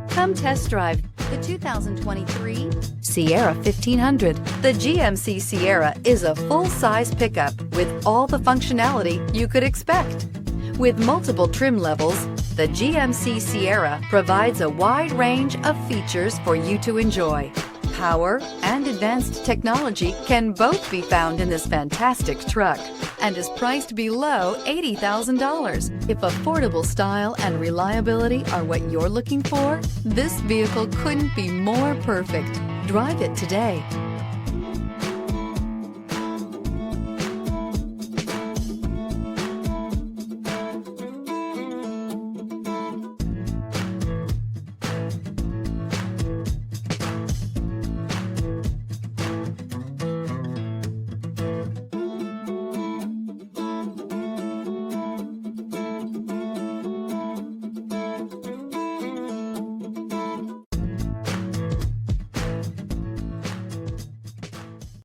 Come test drive the 2023 Sierra 1500. The GMC Sierra is a full-size pickup with all the functionality you could expect. With multiple trim levels, the GMC Sierra provides a wide range of features for you to enjoy. Power and advanced technology can both be found in this fantastic truck and is priced below $80,000. If affordable style and reliability are what you're looking for, this vehicle couldn't be more perfect. Drive it today.